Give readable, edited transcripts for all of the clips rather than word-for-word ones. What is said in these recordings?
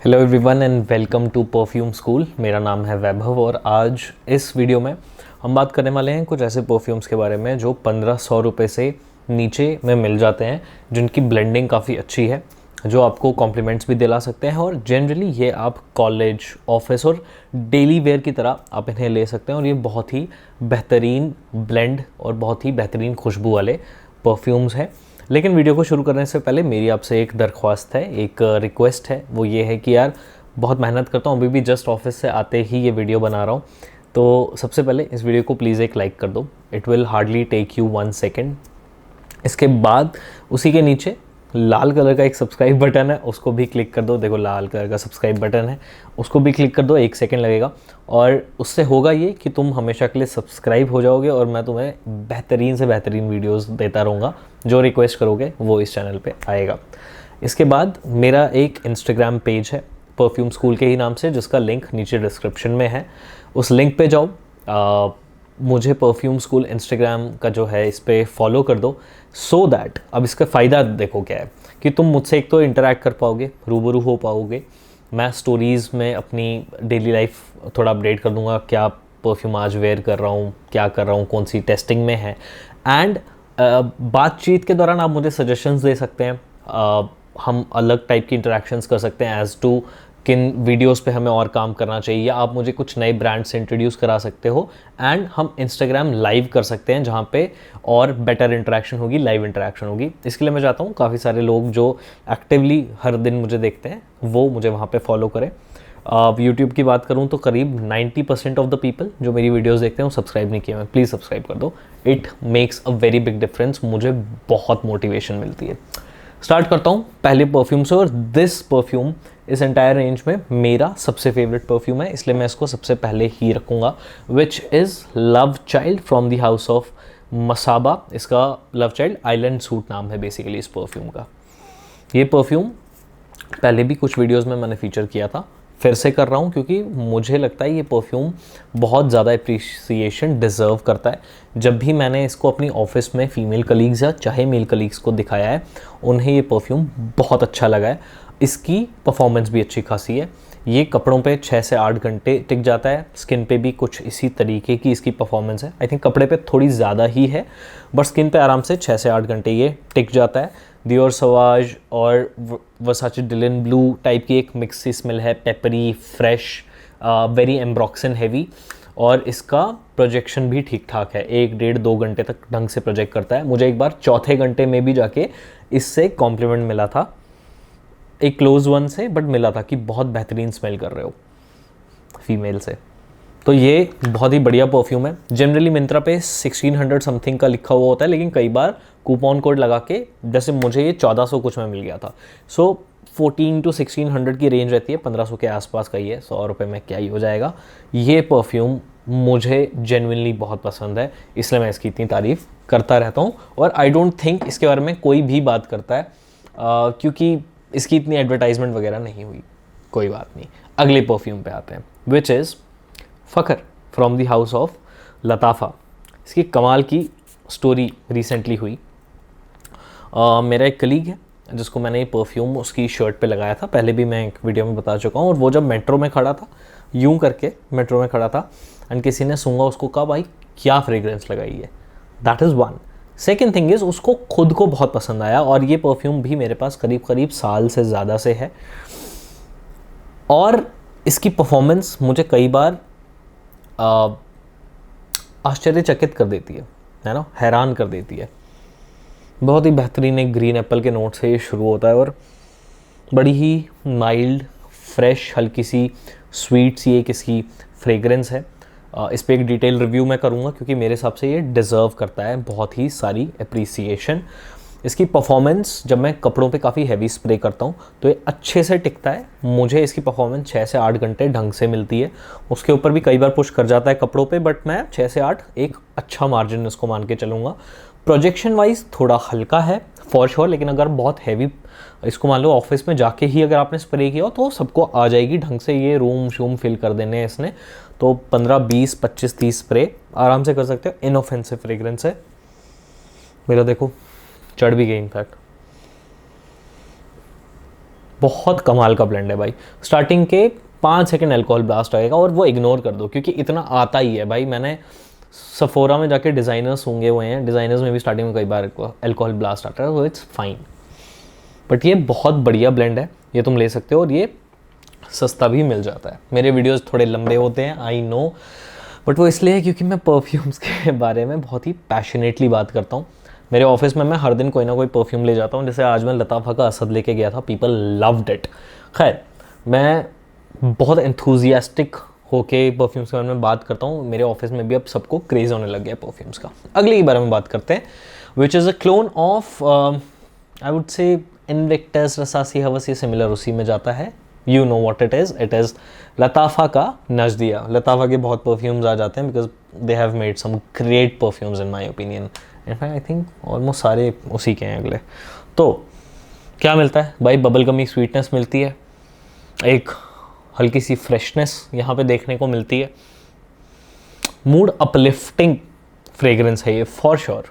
Hello everyone and welcome to perfume school. मेरा नाम है वैभव और आज इस वीडियो में हम बात करने वाले हैं कुछ ऐसे परफ्यूम्स के बारे में जो 1500 रुपये से नीचे में मिल जाते हैं, जिनकी ब्लेंडिंग काफ़ी अच्छी है, जो आपको कॉम्प्लीमेंट्स भी दिला सकते हैं और जनरली ये आप कॉलेज, ऑफिस और डेली वेयर की तरह आप इन्हें ले सकते हैं। और ये बहुत ही बेहतरीन ब्लेंड और बहुत ही बेहतरीन खुशबू वाले परफ्यूम्स हैं। लेकिन वीडियो को शुरू करने से पहले मेरी आपसे एक दरख्वास्त है, एक रिक्वेस्ट है। वो ये है कि यार बहुत मेहनत करता हूँ, अभी भी जस्ट ऑफिस से आते ही ये वीडियो बना रहा हूँ, तो सबसे पहले इस वीडियो को प्लीज़ एक लाइक कर दो। It will hardly take you 1 second. इसके बाद उसी के नीचे लाल कलर का एक सब्सक्राइब बटन है, उसको भी क्लिक कर दो। देखो लाल कलर का सब्सक्राइब बटन है, उसको भी क्लिक कर दो, 1 सेकेंड लगेगा। और उससे होगा ये कि तुम हमेशा के लिए सब्सक्राइब हो जाओगे और मैं तुम्हें बेहतरीन से बेहतरीन वीडियोस देता रहूँगा। जो रिक्वेस्ट करोगे वो इस चैनल पे आएगा। इसके बाद मेरा एक इंस्टाग्राम पेज है परफ्यूम स्कूल के ही नाम से, जिसका लिंक नीचे डिस्क्रिप्शन में है। उस लिंक पे जाओ, मुझे परफ्यूम स्कूल इंस्टाग्राम का जो है इस पर फॉलो कर दो, सो दैट अब इसका फ़ायदा देखो क्या है कि तुम मुझसे एक तो इंटरेक्ट कर पाओगे, रूबरू हो पाओगे। मैं स्टोरीज़ में अपनी डेली लाइफ थोड़ा अपडेट कर दूंगा, क्या परफ्यूम आज वेयर कर रहा हूँ, क्या कर रहा हूँ, कौन सी टेस्टिंग में है। एंड बातचीत के दौरान आप मुझे सजेशंस दे सकते हैं। हम अलग टाइप की इंटरेक्शंस कर सकते हैं एज़ टू किन वीडियोस पे हमें और काम करना चाहिए, या आप मुझे कुछ नए ब्रांड्स इंट्रोड्यूस करा सकते हो। एंड हम इंस्टाग्राम लाइव कर सकते हैं, जहाँ पे और बेटर इंटरेक्शन होगी, लाइव इंटरेक्शन होगी। इसके लिए मैं चाहता हूँ काफ़ी सारे लोग जो एक्टिवली हर दिन मुझे देखते हैं वो मुझे वहाँ पे फॉलो करें। यूट्यूब की बात करूँ तो करीब 90% ऑफ द पीपल जो मेरी वीडियोस देखते हैं वो सब्सक्राइब नहीं किए हैं। प्लीज़ सब्सक्राइब कर दो, it makes a very big difference. मुझे बहुत मोटिवेशन मिलती है। स्टार्ट करता हूँ पहले परफ्यूम से, और दिस परफ्यूम इस एंटायर रेंज में मेरा सबसे फेवरेट परफ्यूम है, इसलिए मैं इसको सबसे पहले ही रखूँगा, which is love child from the house of Masaba. इसका लव चाइल्ड आइलैंड सूट नाम है बेसिकली इस परफ्यूम का। ये परफ्यूम पहले भी कुछ वीडियोस में मैंने फीचर किया था, फिर से कर रहा हूँ क्योंकि मुझे लगता है ये परफ्यूम बहुत ज़्यादा अप्रिसिएशन डिज़र्व करता है। जब भी मैंने इसको अपनी ऑफिस में फ़ीमेल कलीग्स या चाहे मेल कलीग्स को दिखाया है, उन्हें ये परफ्यूम बहुत अच्छा लगा है। इसकी परफॉर्मेंस भी अच्छी खासी है। ये कपड़ों पे 6 से 8 घंटे टिक जाता है, स्किन पे भी कुछ इसी तरीके की इसकी परफॉर्मेंस है। आई थिंक कपड़े पे थोड़ी ज़्यादा ही है, बट स्किन पे आराम से 6 से 8 घंटे ये टिक जाता है। दियोर सवाज और वर्साचे डिलन ब्लू टाइप की एक मिक्स सी स्मेल है, पेपरी, फ्रेश, वेरी एम्ब्रॉक्सन हैवी। और इसका प्रोजेक्शन भी ठीक ठाक है, 1-1.5-2 घंटे तक ढंग से प्रोजेक्ट करता है। मुझे एक बार चौथे घंटे में भी जाके इससे कॉम्प्लीमेंट मिला था, एक क्लोज वन से, बट मिला था कि बहुत बेहतरीन स्मेल कर रहे हो फीमेल से। तो ये बहुत ही बढ़िया परफ्यूम है। जनरली मिंत्रा पे 1600 समथिंग का लिखा हुआ होता है, लेकिन कई बार कूपन कोड लगा के, जैसे मुझे ये 1400 कुछ में मिल गया था। सो 14 to 1600 की रेंज रहती है, 1500 के आसपास का ही है, 100 रुपये में क्या ही हो जाएगा। ये परफ्यूम मुझे जेन्युइनली बहुत पसंद है, इसलिए मैं इसकी इतनी तारीफ़ करता रहता हूँ। और आई डोंट थिंक इसके बारे में कोई भी बात करता है, क्योंकि इसकी इतनी एडवर्टाइजमेंट वगैरह नहीं हुई। कोई बात नहीं, अगले परफ्यूम पे आते हैं, which is Fakhar from the house of Lattafa. इसकी कमाल की स्टोरी रिसेंटली हुई। मेरा एक कलीग है जिसको मैंने ये परफ्यूम उसकी शर्ट पे लगाया था, पहले भी मैं एक वीडियो में बता चुका हूँ। और वो जब मेट्रो में खड़ा था, यूं करके मेट्रो में खड़ा था, एंड किसी ने सूंघा उसको, कहा भाई क्या फ्रेग्रेंस लगाई है। That is one. Second thing is उसको खुद को बहुत पसंद आया, और ये परफ्यूम भी मेरे पास करीब करीब साल से ज़्यादा से है। और इसकी परफॉर्मेंस मुझे कई बार आश्चर्यचकित कर देती है ना, हैरान कर देती है। बहुत ही बेहतरीन एक ग्रीन एप्पल के नोट से ये शुरू होता है, और बड़ी ही माइल्ड, फ्रेश, हल्की सी स्वीट सी एक इसकी फ्रेग्रेंस है। इस पर एक डिटेल रिव्यू मैं करूँगा, क्योंकि मेरे हिसाब से ये डिज़र्व करता है बहुत ही सारी अप्रिसिएशन। इसकी परफॉर्मेंस, जब मैं कपड़ों पे काफ़ी हैवी स्प्रे करता हूँ तो ये अच्छे से टिकता है। मुझे इसकी परफॉर्मेंस 6 से 8 घंटे ढंग से मिलती है। उसके ऊपर भी कई बार पुश कर जाता है कपड़ों पे, बट मैं 6 से 8 एक अच्छा मार्जिन इसको मान के चलूँगा। प्रोजेक्शन वाइज थोड़ा हल्का है फॉर श्योर, लेकिन अगर बहुत हैवी, इसको मान लो ऑफिस में जाके ही अगर आपने स्प्रे किया हो तो सबको आ जाएगी ढंग से। ये रूम शूम फिल कर देने हैं इसने, तो 15, 20, 25, 30 स्प्रे आराम से कर सकते हो। इनऑफेंसिव फ्रेग्रेंस है। मेरा देखो चढ़ भी गई इनफैक्ट। बहुत कमाल का ब्लेंड है भाई। स्टार्टिंग के 5 सेकंड अल्कोहल ब्लास्ट आएगा और वो इग्नोर कर दो क्योंकि इतना आता ही है भाई। मैंने सफोरा में जाके डिज़ाइनर्स सूंघे हुए हैं, डिज़ाइनर्स में भी स्टार्टिंग में कई बार अल्कोहल ब्लास्ट आता है, वो इट्स फाइन। बट ये बहुत बढ़िया ब्लेंड है, ये तुम ले सकते हो और ये सस्ता भी मिल जाता है। मेरे वीडियोस थोड़े लंबे होते हैं, आई नो, बट वो इसलिए है क्योंकि मैं परफ्यूम्स के बारे में बहुत ही पैशनेटली बात करता हूँ। मेरे ऑफिस में मैं हर दिन कोई ना कोई परफ्यूम ले जाता हूँ, जैसे आज मैं लताफ़ा का असद लेके गया था, पीपल लव्ड इट। खैर, मैं बहुत एंथुजियास्टिक होके परफ्यूम्स के बारे में बात करता हूँ। मेरे ऑफिस में भी अब सबको क्रेज़ होने लग गया परफ्यूम्स का। अगले के बारे में बात करते हैं, which is a clone of I would say Invictus, Rasasi Hawas, ये सिमिलर उसी में जाता है। You know what it is Lattafa का नजदिया। लताफ़ा के बहुत परफ्यूम्स आ जाते हैं because they have made some great perfumes in my opinion. In fact I think almost सारे उसी के हैं अगले। तो क्या मिलता है भाई, बबल गमी स्वीटनेस मिलती है, एक हल्की सी फ्रेशनेस यहाँ पे देखने को मिलती है, मूड अपलिफ्टिंग फ्रेग्रेंस है ये फॉर श्योर।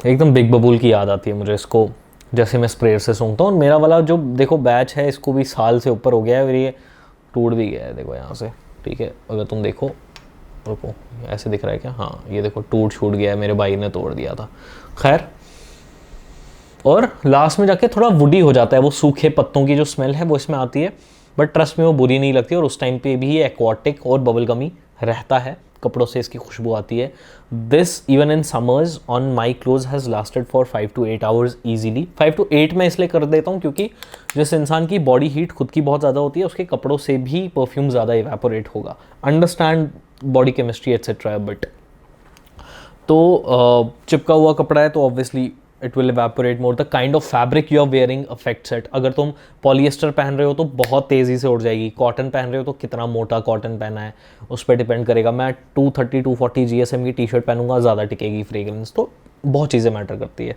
एकदम बिग बबूल की याद आती है मुझे इसको जैसे मैं स्प्रे से सूंघता हूँ। और मेरा वाला जो देखो बैच है, इसको भी साल से ऊपर हो गया है और ये टूट भी गया है, देखो यहाँ से, ठीक है, अगर तुम देखो, रुको, ऐसे दिख रहा है क्या, हाँ ये देखो टूट छूट गया है, मेरे भाई ने तोड़ दिया था। खैर, और लास्ट में जाके थोड़ा वुडी हो जाता है, वो सूखे पत्तों की जो स्मेल है वो इसमें आती है, बट ट्रस्ट में वो बुरी नहीं लगती। और उस टाइम पे भी ये एक्वाटिक और बबल गमी रहता है, कपड़ों से इसकी खुशबू आती है। This even in summers on my close has lasted for 5 to 8 hours easily. 5 to 8 मैं इसलिए कर देता हूँ क्योंकि जिस इंसान की बॉडी हीट खुद की बहुत ज़्यादा होती है, उसके कपड़ों से भी परफ्यूम ज़्यादा इवेपोरेट होगा। Understand body chemistry etcetera, but तो चिपका हुआ कपड़ा है तो obviously it will evaporate more. The kind of fabric you are wearing affects it. अगर तुम पॉलिएस्टर पहन रहे हो तो बहुत तेज़ी से उड़ जाएगी, कॉटन पहन रहे हो तो कितना मोटा कॉटन पहना है उस पर डिपेंड करेगा। मैं 230 240 GSM की टी शर्ट पहनूंगा, ज़्यादा टिकेगी फ्रेग्रेंस, तो बहुत चीज़ें मैटर करती है।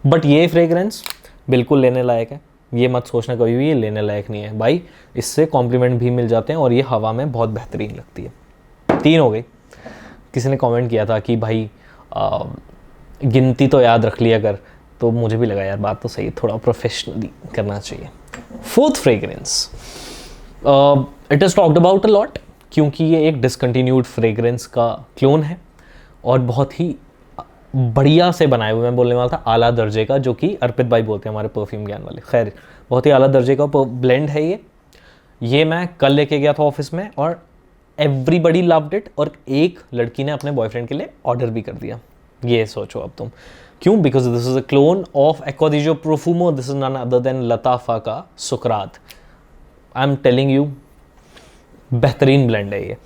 बट ये फ्रेग्रेंस बिल्कुल लेने लायक है, ये मत सोचना कभी भी ये लेने लायक नहीं है भाई, इससे कॉम्प्लीमेंट भी मिल जाते हैं और ये हवा में बहुत बेहतरीन लगती है। 3 हो गई। किसी ने कमेंट किया था कि भाई गिनती तो याद रख लिया कर, तो मुझे भी लगा यार बात तो सही, थोड़ा प्रोफेशनली करना चाहिए। 4th fragrance, it is talked about a lot क्योंकि ये एक डिसकंटिन्यूड फ्रेग्रेंस का क्लोन है और बहुत ही बढ़िया से बनाए हुए, मैं बोलने वाला था आला दर्जे का, जो कि अर्पित भाई बोलते हैं हमारे परफ्यूम ज्ञान वाले। खैर, बहुत ही आला दर्जे का ब्लेंड है ये मैं कल लेके गया था ऑफिस में और एवरीबडी लव्ड इट, और एक लड़की ने अपने बॉयफ्रेंड के लिए ऑर्डर भी कर दिया। ये सोचो अब तुम क्यों, because this is a clone of Acqua di Gio Profumo, this is none other than Lattafa का सुकरात। आई एम टेलिंग यू, बेहतरीन ब्लेंड है ये।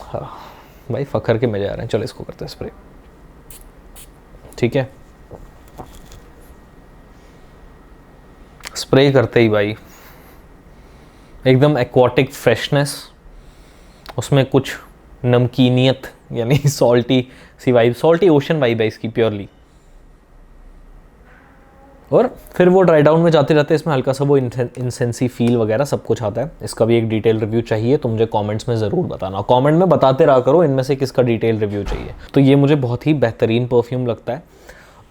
हाँ भाई, फखर के मजे आ रहे हैं। चलो इसको करते हैं स्प्रे, ठीक है। स्प्रे करते ही भाई एकदम एक्वाटिक फ्रेशनेस, उसमें कुछ नमकीनियत यानी सॉल्टी सी वाइब, सॉल्टी ओशन वाइब है इसकी प्योरली। और फिर वो ड्राई डाउन में जाते रहते इसमें हल्का सा वो इंसेंसी फील वगैरह सब कुछ आता है। इसका भी एक डिटेल रिव्यू चाहिए तो मुझे कमेंट्स में ज़रूर बताना, कमेंट में बताते रहा करो इनमें से किसका डिटेल रिव्यू चाहिए। तो ये मुझे बहुत ही बेहतरीन परफ्यूम लगता है।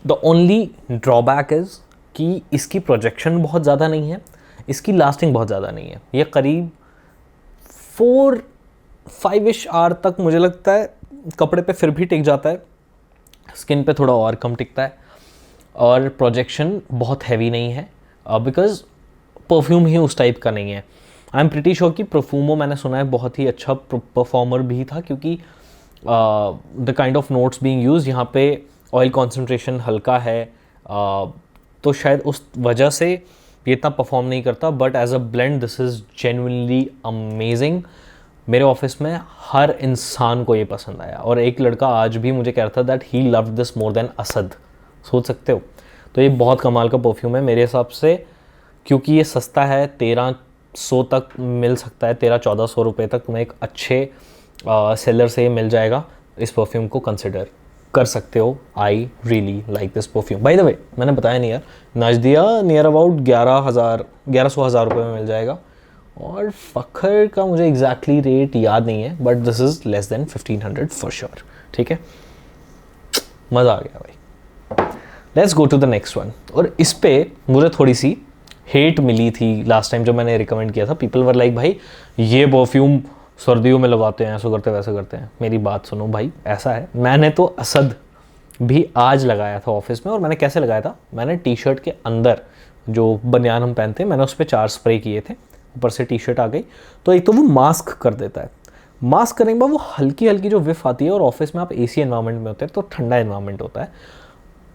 द ओनली ड्रॉबैक इज़ कि इसकी प्रोजेक्शन बहुत ज़्यादा नहीं है, इसकी लास्टिंग बहुत ज़्यादा नहीं है। ये करीब 4-5 आवर तक मुझे लगता है कपड़े पे फिर भी टिक जाता है, स्किन पे थोड़ा और कम टिकता है, और प्रोजेक्शन बहुत हैवी नहीं है बिकॉज परफ्यूम ही उस टाइप का नहीं है। आई एम प्रिटी श्योर कि परफ्यूमो मैंने सुना है बहुत ही अच्छा परफॉर्मर भी था, क्योंकि the kind of notes being use यहाँ पे ऑयल कॉन्सेंट्रेशन हल्का है, तो शायद उस वजह से ये इतना परफॉर्म नहीं करता। But as a blend this is genuinely amazing. मेरे ऑफिस में हर इंसान को ये पसंद आया, और एक लड़का आज भी मुझे कह रहा था that he loved this more than Asad. सोच सकते हो, तो ये बहुत कमाल का परफ्यूम है मेरे हिसाब से, क्योंकि ये सस्ता है, 1300 तक मिल सकता है, 1300-1400 रुपये तक तुम्हें एक अच्छे सेलर से ये मिल जाएगा। इस परफ्यूम को कंसिडर कर सकते हो। I really like this perfume. By the way, मैंने बताया नहीं यार, नजदिया नियर अबाउट 1100-1200 रुपये में मिल जाएगा, और फखर का मुझे एग्जैक्टली रेट याद नहीं है, but this is less than 1500 for sure, ठीक है। मज़ा आ गया भाई। Let's go to the next one. और इस पे मुझे थोड़ी सी हेट मिली थी लास्ट टाइम जब मैंने रिकमेंड किया था। पीपल वर लाइक भाई ये परफ्यूम सर्दियों में लगाते हैं, ऐसा करते हैं वैसा करते हैं। मेरी बात सुनो भाई, ऐसा है, मैंने तो असद भी आज लगाया था ऑफिस में। और मैंने कैसे लगाया था, मैंने टी शर्ट के अंदर जो बनियान हम पहनते हैं, मैंने उस पर 4 स्प्रे किए थे, ऊपर से टी शर्ट आ गई। तो एक तो वो मास्क कर देता है, मास्क करने के बाद वो हल्की हल्की जो विफ आती है, और ऑफिस में आप एसी एनवायरनमेंट में होते हैं तो ठंडा एनवायरनमेंट होता है,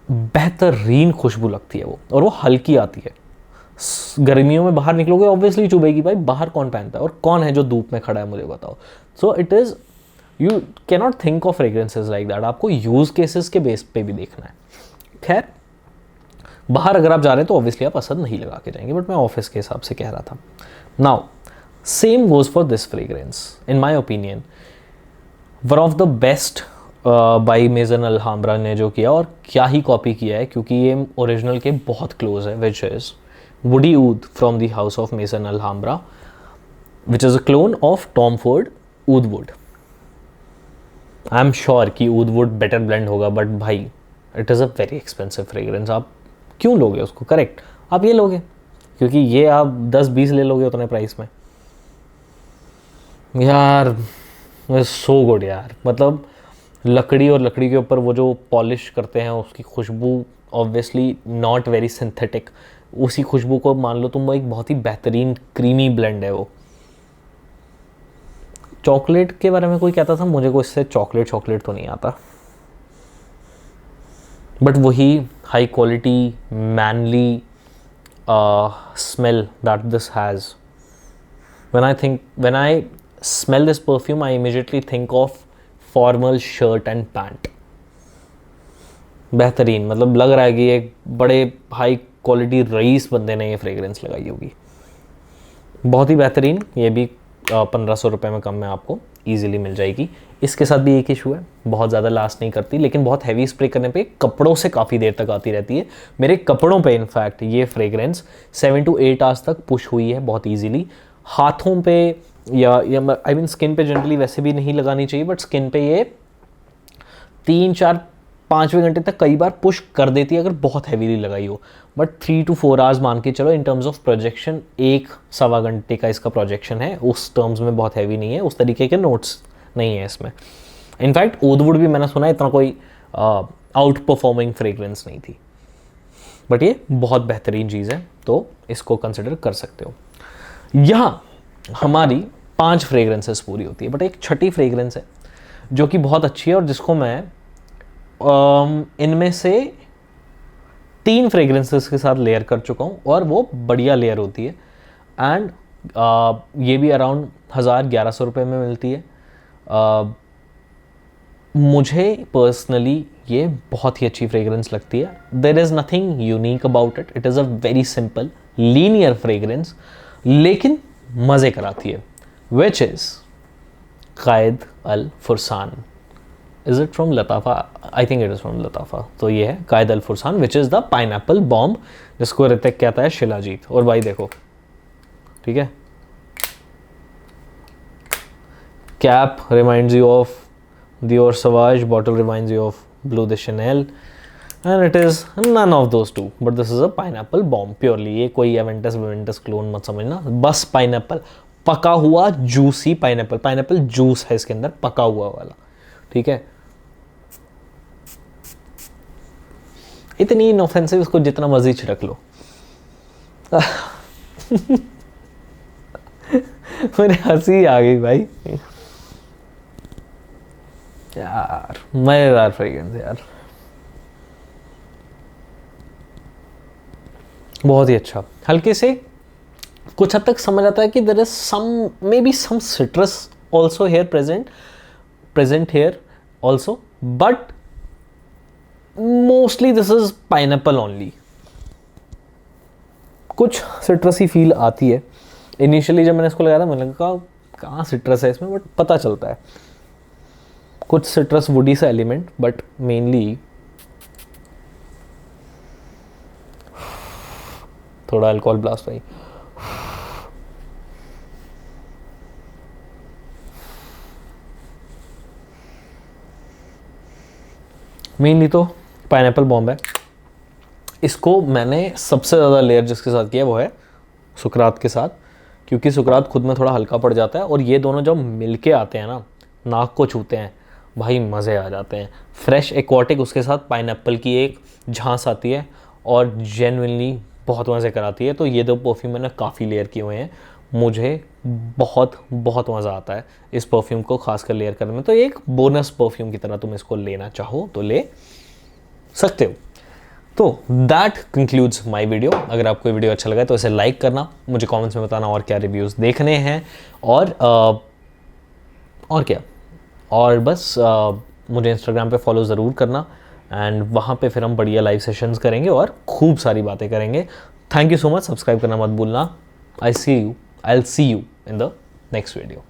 बेहतरीन खुशबू लगती है वो, और वो हल्की आती है। गर्मियों में बाहर निकलोगे ऑब्वियसली चुभेगी भाई, बाहर कौन पहनता है और कौन है जो धूप में खड़ा है, मुझे बताओ। So it is, you cannot think of fragrances like that, आपको यूज केसेस के बेस पे भी देखना है। खैर, बाहर अगर आप जा रहे हैं तो ऑब्वियसली आप असद नहीं लगा के जाएंगे, बट मैं ऑफिस के हिसाब से कह रहा था। Now same goes for this fragrance, in my opinion one of the best by Maison Alhambra ने जो किया, और क्या ही कॉपी किया है, क्योंकि ये ओरिजिनल के बहुत क्लोज है, which is Woody Oud from the house of Maison Alhambra, which is a clone of Tom Ford Oud Wood. I am sure कि ऊद वुड बेटर ब्लेंड होगा, बट भाई it is a very expensive fragrance. आप क्यों लोगे उसको? Correct, आप ये लोगे क्योंकि ये आप 10-20 ले लोगे उतने प्राइस में। यार सो गुड यार, मतलब लकड़ी और लकड़ी के ऊपर वो जो पॉलिश करते हैं उसकी खुशबू, ऑब्वियसली नॉट वेरी सिंथेटिक, उसी खुशबू को मान लो तुम, वो एक बहुत ही बेहतरीन क्रीमी ब्लेंड है वो। चॉकलेट के बारे में कोई कहता था, मुझे कोई इससे चॉकलेट तो नहीं आता, बट वही high quality manly smell that this has. when I smell this perfume, I immediately think of formal shirt and pant. बेहतरीन, मतलब लग रहा है कि एक बड़े हाई क्वालिटी रईस बंदे ने ये फ्रेग्रेंस लगाई होगी। बहुत ही बेहतरीन, ये भी 1500 रुपये में कम में आपको ईजिली मिल जाएगी। इसके साथ भी एक इशू है, बहुत ज़्यादा लास्ट नहीं करती, लेकिन बहुत हैवी स्प्रे करने पे कपड़ों से काफ़ी देर तक आती रहती है। मेरे कपड़ों पे इनफैक्ट ये फ्रेग्रेंस 7 to 8 आवर्स तक पुश हुई है बहुत ईजिली। हाथों पे या आई मीन स्किन पे जनरली वैसे भी नहीं लगानी चाहिए, बट स्किन पे ये 3-4-5वें घंटे तक कई बार पुश कर देती है अगर बहुत हैवीली लगाई हो। बट 3 to 4 आवर्स मान के चलो इन टर्म्स ऑफ प्रोजेक्शन, 1-1.25 घंटे का इसका प्रोजेक्शन है, उस टर्म्स में बहुत हैवी नहीं है, उस तरीके के नोट्स नहीं है इसमें। इनफैक्ट ओदवुड भी मैंने सुना है इतना कोई आउट परफॉर्मिंग फ्रेग्रेंस नहीं थी, बट ये बहुत बेहतरीन चीज़ है, तो इसको कंसिडर कर सकते हो। यहाँ हमारी 5 फ्रेग्रेंसेस पूरी होती है, बट एक छठी फ्रेग्रेंस है जो कि बहुत अच्छी है, और जिसको मैं इनमें से 3 फ्रेग्रेंसेस के साथ लेयर कर चुका हूँ, और वो बढ़िया लेयर होती है। एंड ये भी अराउंड 1000-1100 रुपये में मिलती है। मुझे पर्सनली ये बहुत ही अच्छी फ्रेग्रेंस लगती है। There is nothing unique about it, it is a very simple linear fragrance, लेकिन मज़े कराती है, which is Qaed al Fursan. Is it from Lattafa? I think it is from Lattafa. तो ये है Qaed al Fursan, which is the pineapple bomb, जिसको ऋतिक कहता है शिलाजीत। और भाई देखो, ठीक है, cap reminds you of Dior Sauvage, bottle reminds you of Bleu de Chanel, and it is none of those two, but this is a pineapple bomb purely। ये कोई Aventus क्लोन मत समझना, बस पाइनएप्पल, पका हुआ जूसी पाइनएप्पल जूस है इसके अंदर, पका हुआ वाला, ठीक है। इतनी इनऑफेंसिव, इसको जितना मर्जी छिड़क लो। मेरे हंसी आ गई भाई यार, मजेदार फ्रेग्रेंस यार, बहुत ही अच्छा। हल्के से कुछ हद तक समझ आता है कि there is some, maybe some citrus also here present here also, but mostly this is pineapple only. कुछ सिट्रसी फील आती है। इनिशियली जब मैंने इसको लगाया था मैंने कहा कहाँ सिट्रस है इसमें, बट पता चलता है कुछ सिट्रस वुडी सा एलिमेंट, बट मेनली थोड़ा अल्कोहल ब्लास्ट भाई। मेनली तो पाइनएप्पल बॉम्ब है, इसको मैंने सबसे ज़्यादा लेयर जिसके साथ किया वो है सुकरात के साथ, क्योंकि सुकरात खुद में थोड़ा हल्का पड़ जाता है और ये दोनों जब मिलके आते हैं ना, नाक को छूते हैं, भाई मज़े आ जाते हैं। फ्रेश एक्वाटिक उसके साथ पाइनएप्पल की एक झांस आती है और जेन्युइनली बहुत मज़े कराती है। तो ये दो परफ्यूम मैंने काफ़ी लेयर किए हुए हैं, मुझे बहुत बहुत मज़ा आता है इस परफ्यूम को खासकर लेयर करने में। तो एक बोनस परफ्यूम की तरह तुम इसको लेना चाहो तो ले सकते हो। तो दैट कंक्लूड्स माई वीडियो। अगर आपको ये वीडियो अच्छा लगा तो इसे लाइक करना, मुझे कमेंट्स में बताना और क्या रिव्यूज़ देखने हैं, और क्या, और बस मुझे इंस्टाग्राम पे फॉलो ज़रूर करना एंड वहाँ पे फिर हम बढ़िया लाइव सेशंस करेंगे और खूब सारी बातें करेंगे। Thank you so much, subscribe करना मत भूलना। I will see you in the next video.